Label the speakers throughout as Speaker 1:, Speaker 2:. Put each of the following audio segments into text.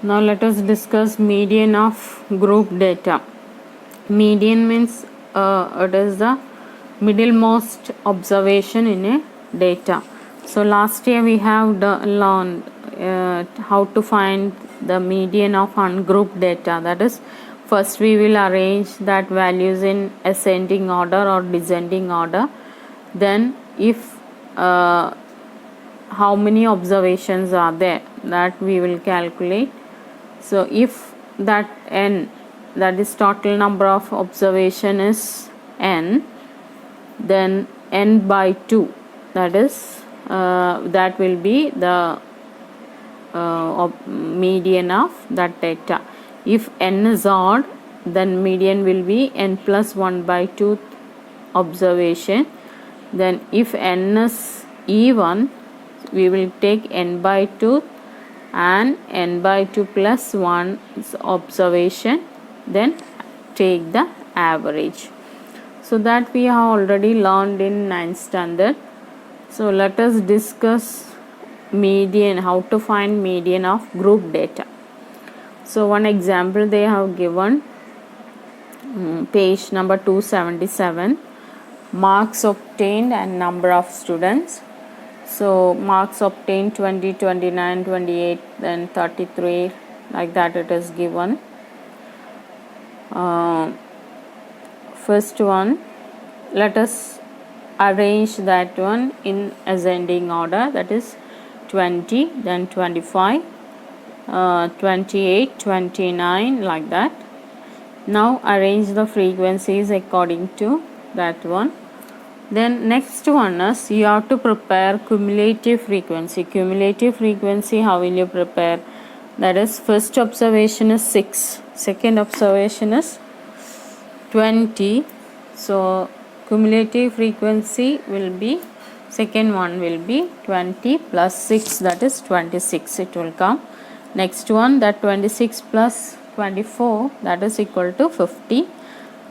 Speaker 1: Now let us discuss median of group data. Median means it is the middlemost observation in a data. So last year we have learned how to find the median of ungrouped data. That is, first we will arrange that values in ascending order or descending order. Then if how many observations are there, that we will calculate. So if that n, that is total number of observation is n, then n by 2, that is that will be the median of that data. If n is odd, then median will be n plus 1 by 2 observation. Then if n is even, we will take n by 2 and n by 2 plus 1 observation, then take the average. So that we have already learned in 9th standard. So let us discuss median, how to find median of group data. So one example they have given, page number 277, marks obtained and number of students. So marks obtained 20, 29, 28, then 33, like that it is given. First one, let us arrange that one in ascending order, that is 20, then 25, 28, 29, like that. Now arrange the frequencies according to that one. Then next one is you have to prepare cumulative frequency. Cumulative frequency, how will you prepare? That is, first observation is 6, second observation is 20. So cumulative frequency will be, second one will be 20 plus 6, that is 26 it will come. Next one, that 26 plus 24, that is equal to 50.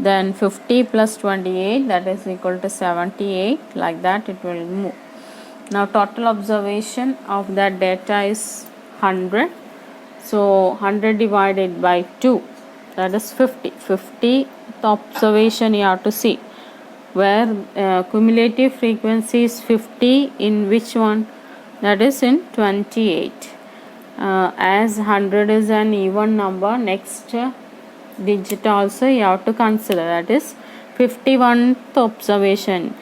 Speaker 1: Then 50 plus 28, that is equal to 78, like that it will move. Now total observation of that data is 100. So 100 divided by 2, that is 50. 50 the observation you have to see, where cumulative frequency is 50 in which one, that is in 28. As 100 is an even number, next digit also you have to consider, that is 51th observation.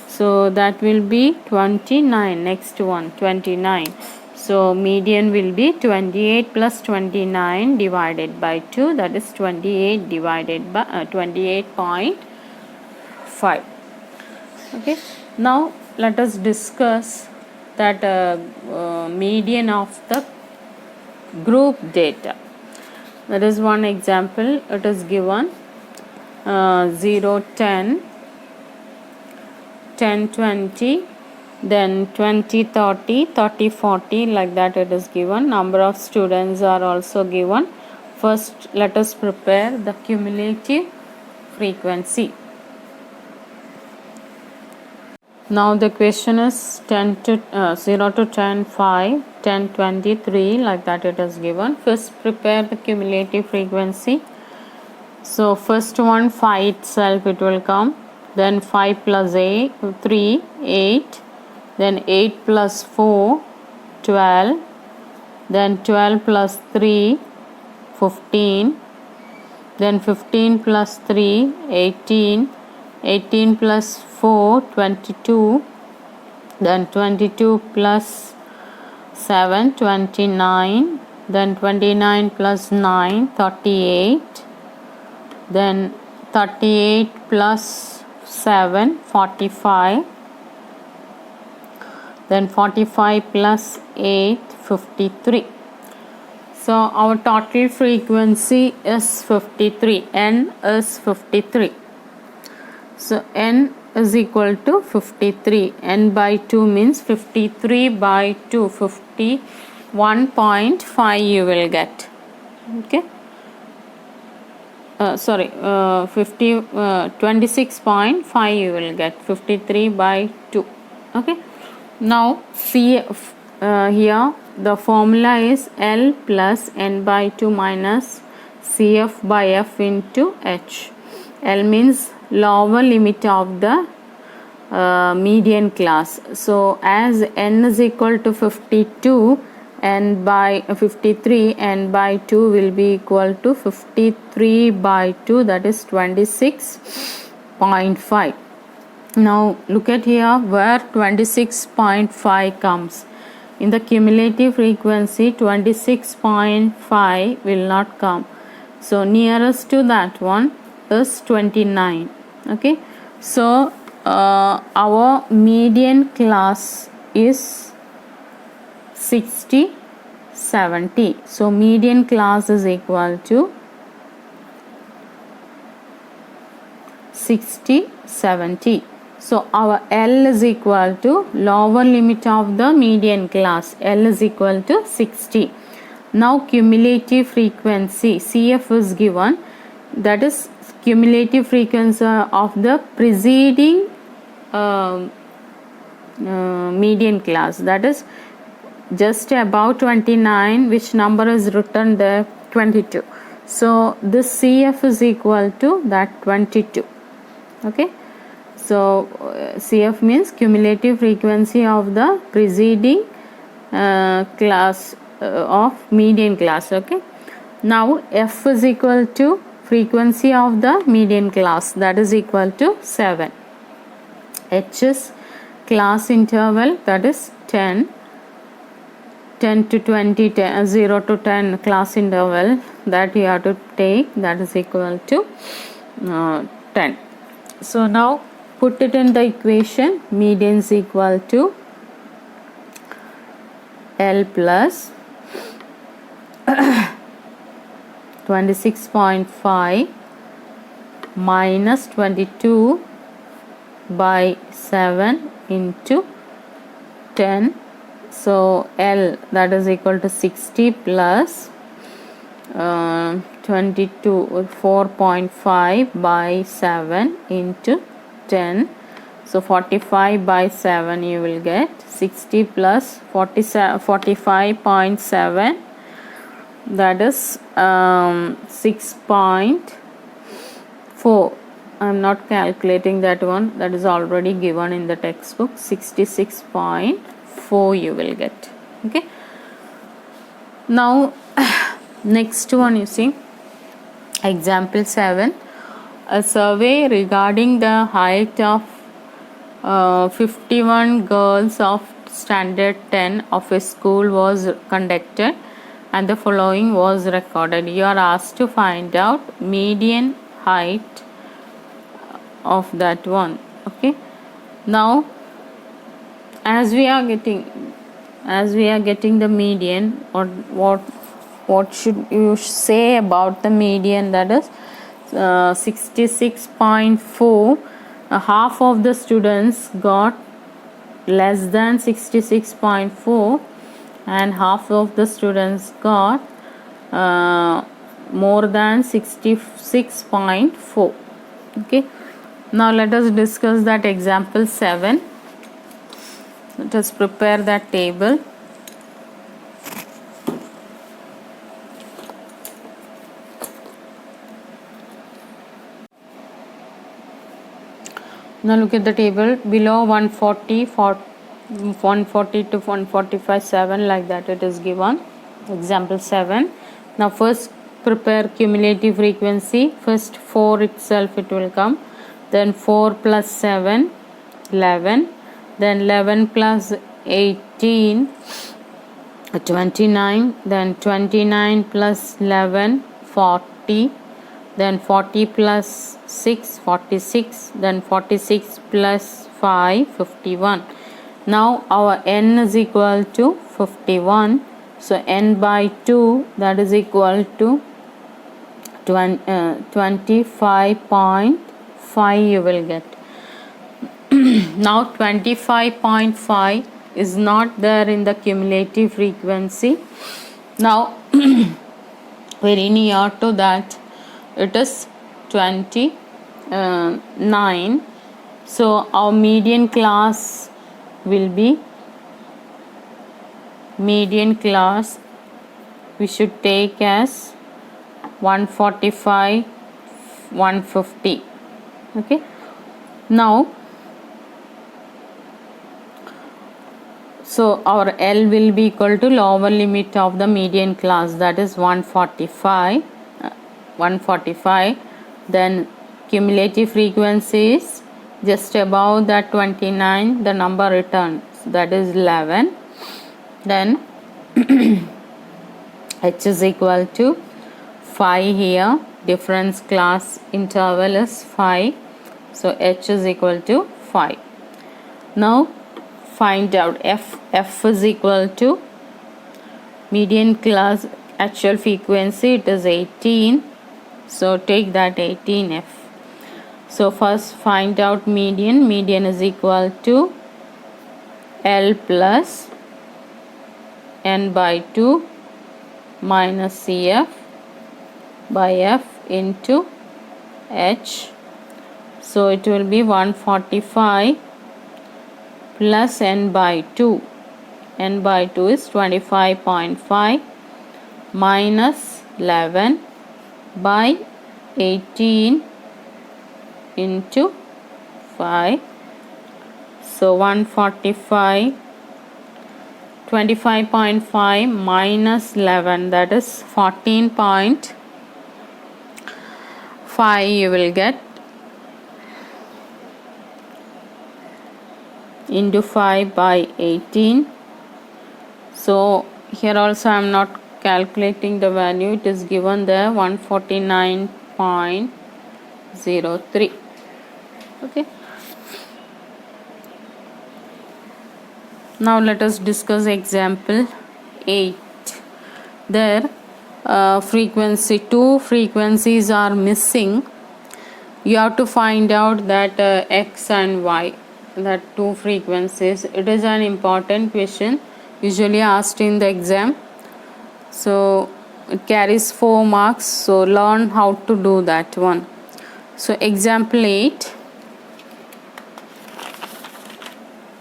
Speaker 1: So that will be 29. Next one, 29. So median will be 28 plus 29 divided by 2, that is 28 divided by 28.5. Okay. Now let us discuss that median of the group data. That is one example. It is given 0, 10, 10, 20, then 20, 30, 30, 40, like that it is given. Number of students are also given. First let us prepare the cumulative frequency. Now the question is 0 to 10, 5, 10, 20, 3, like that it is given. First prepare the cumulative frequency. So first one, 5 itself it will come. Then 5 plus 3, 8. Then 8 plus 4, 12. Then 12 plus 3, 15. Then 15 plus 3, 18. 18 plus 4, 22. Then 22 plus 7, 29. Then 29 plus 9, 38. Then 38 plus 7, 45. Then 45 plus 8, 53. So our total frequency is 53. N is 53. So n is equal to 53. N by 2 means 53 by 2. 51.5 you will get. Okay. 26.5 you will get. 53 by 2. Okay. Now see here the formula is L plus n by 2 minus Cf by f into h. L means lower limit of the median class. So as n is equal to 52, n by 53, n by 2 will be equal to 53 by 2, that is 26.5. Now look at here where 26.5 comes. In the cumulative frequency 26.5 will not come. So nearest to that one is 29. Okay. So our median class is 60, 70. So median class is equal to 60, 70. So our L is equal to lower limit of the median class. L is equal to 60. Now cumulative frequency Cf is given, that is cumulative frequency of the preceding median class, that is just above 29. Which number is written there? 22. So this Cf is equal to that 22. Okay. So Cf means cumulative frequency of the preceding class of median class. Okay. Now f is equal to frequency of the median class, that is equal to 7. H is class interval, that is 10 to 20, 0 to 10 class interval that you have to take, that is equal to 10. So now put it in the equation. Median is equal to L plus 26.5 minus 22 by 7 into 10. So L, that is equal to 60 plus 4.5 by 7 into 10. So 45 by 7 you will get. 60 plus 45.7, that is 6.4. I am not calculating that one, that is already given in the textbook. 66.4 you will get. Okay. Now next one, you see example 7. A survey regarding the height of 51 girls of standard 10 of a school was conducted and the following was recorded. You are asked to find out median height of that one. Okay. Now as we are getting the median, what should you say about the median? That is 66.4. Half of the students got less than 66.4 and half of the students got more than 66.4. Okay. Now let us discuss that example 7. Let us prepare that table. Now look at the table below. 140 to 145, 7, like that it is given. Example 7. Now first prepare cumulative frequency. First 4 itself it will come, then 4 plus 7, 11, then 11 plus 18, 29, then 29 plus 11, 40, then 40 plus 6, 46, then 46 plus 5, 51. Now our n is equal to 51. So n by 2, that is equal to 25.5 you will get. Now 25.5 is not there in the cumulative frequency. Now very near to that, it is 29. So our median class will be median class we should take as 145, 150. Okay, now so our L will be equal to lower limit of the median class, that is 145. Then cumulative frequency is just above that 29, the number returns, that is 11. Then H is equal to 5 here, difference class interval is 5, so H is equal to 5. Now find out F is equal to median class actual frequency, it is 18, so take that 18F. So first find out median is equal to L plus N by 2 minus CF by F into H, so it will be 145 plus N by 2. N by 2 is 25.5 minus 11 by 18 into 5. So 145, 25.5 minus 11, that is 14.5 you will get, into 5 by 18. So here also I am not calculating the value, it is given there 149.03. okay, now let us discuss example 8. There two frequencies are missing. You have to find out that X and Y, that two frequencies. It is an important question usually asked in the exam, so it carries 4 marks, so learn how to do that one. So example 8,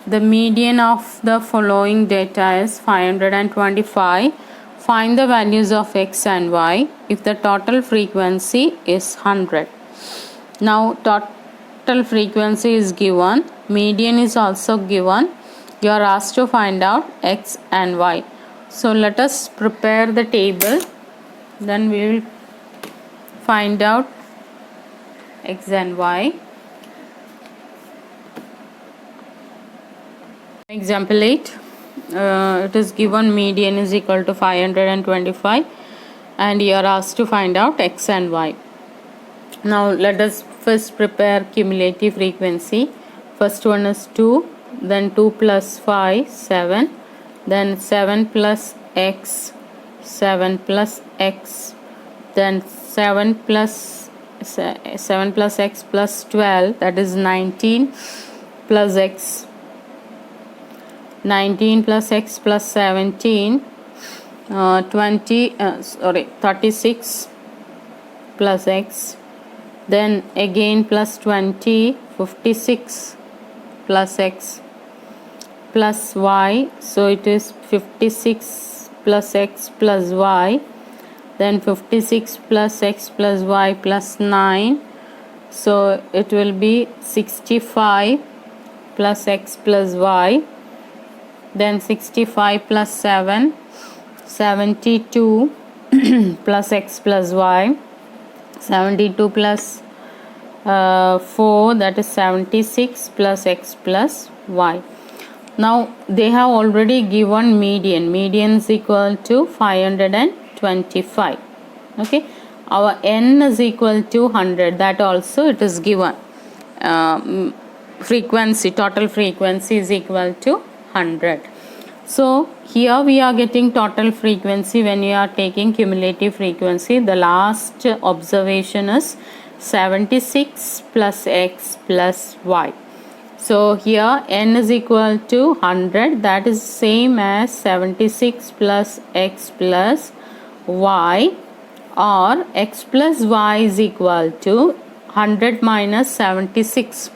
Speaker 1: the median of the following data is 525. Find the values of X and Y if the total frequency is 100. Now total frequency is given, median is also given, you are asked to find out X and Y. So let us prepare the table, then we will find out X and Y. Example 8, it is given median is equal to 525 and you are asked to find out X and Y. Now let us first prepare cumulative frequency. First one is 2, then 2 plus 5, 7, then 7 plus X, 7 plus X, then 7 plus X plus 12, that is 19 plus X, 19 plus X plus 17, 36 plus X, then again plus 20, 56 plus X plus Y, so it is 56 plus X plus Y, then 56 plus X plus Y plus 9, so it will be 65 plus X plus Y, then 65 plus 7, 72 plus X plus Y, 72 plus 4, that is 76 plus X plus Y. Now they have already given median is equal to 525. okay, our N is equal to 100, that also it is given. Frequency, total frequency is equal to 100. So here we are getting total frequency when you are taking cumulative frequency. The last observation is 76 plus X plus Y. So here N is equal to 100, that is same as 76 plus X plus Y, or X plus Y is equal to 100 minus 76.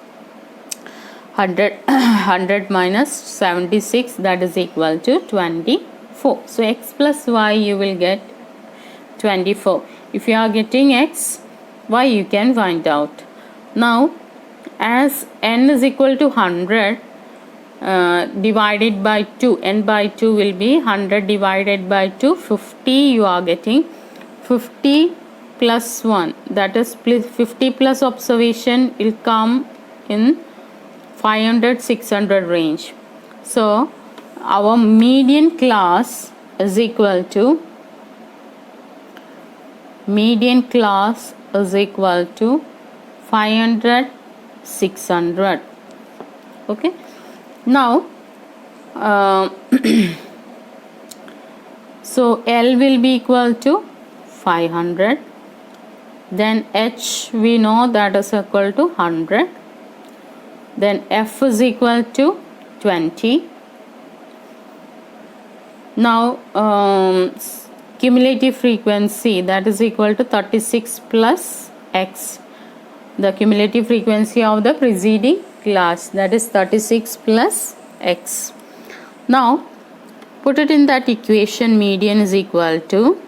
Speaker 1: 100 minus 76, that is equal to 25. 4. So x plus y you will get 24. If you are getting x, y you can find out. Now as n is equal to 100, divided by 2, n by 2 will be 100 divided by 2, 50 you are getting. 50 plus 1, that is 50 plus observation will come in 500 600 range. So our median class is equal to 500 600. Okay, now so L will be equal to 500, then H we know that is equal to 100, then F is equal to 20. Now cumulative frequency, that is equal to 36 plus x, the cumulative frequency of the preceding class, that is 36 plus x. Now put it in that equation. Median is equal to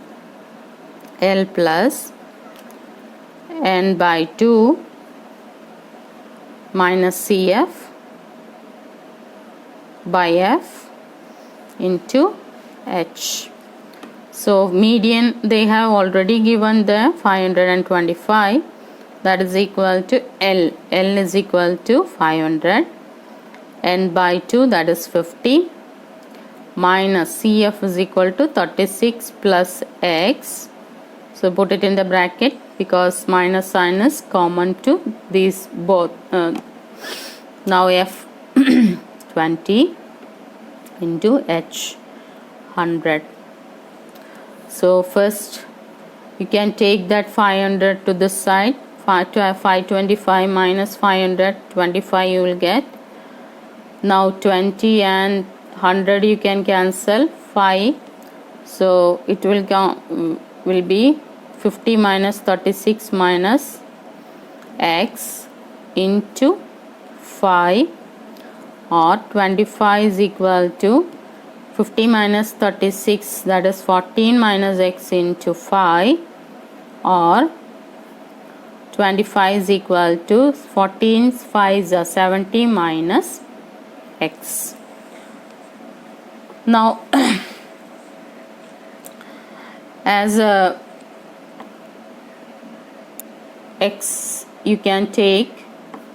Speaker 1: L plus n by 2 minus CF by F into H. So median they have already given the 525, that is equal to L. L is equal to 500, n by 2 that is 50, minus CF is equal to 36 plus x. So put it in the bracket because minus sign is common to these both. Now F 20 into H 100. So first you can take that 500 to this side. 525 minus 525 you will get. Now 20 and 100 you can cancel 5. So it will be 50 minus 36 minus x into 5, or 25 is equal to 50 minus 36, that is 14 minus x into 5, or 25 is equal to 14 5s are 70 minus x. Now as x you can take,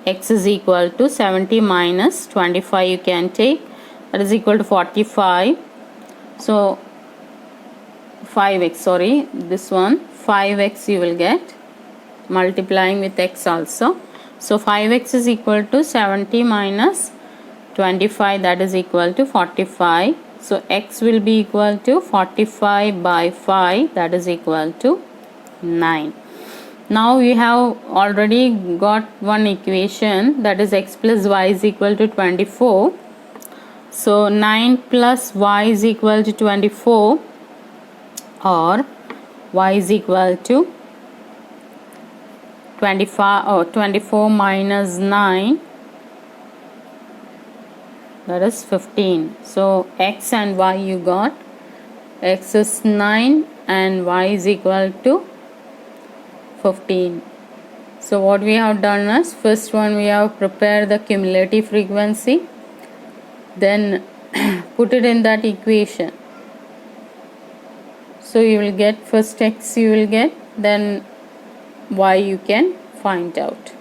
Speaker 1: x is equal to 70 minus 25 you can take, that is equal to 45. So 5x, sorry, this one 5x you will get, multiplying with x also. So 5x is equal to 70 minus 25, that is equal to 45. So x will be equal to 45 by 5, that is equal to 9. Now we have already got one equation, that is x plus y is equal to 24. So 9 plus y is equal to 24, or y is equal to 24 minus 9, that is 15. So x and y you got, x is 9 and y is equal to 15. So what we have done is, first one we have prepared the cumulative frequency, then put it in that equation. So you will get first x you will get, then y you can find out.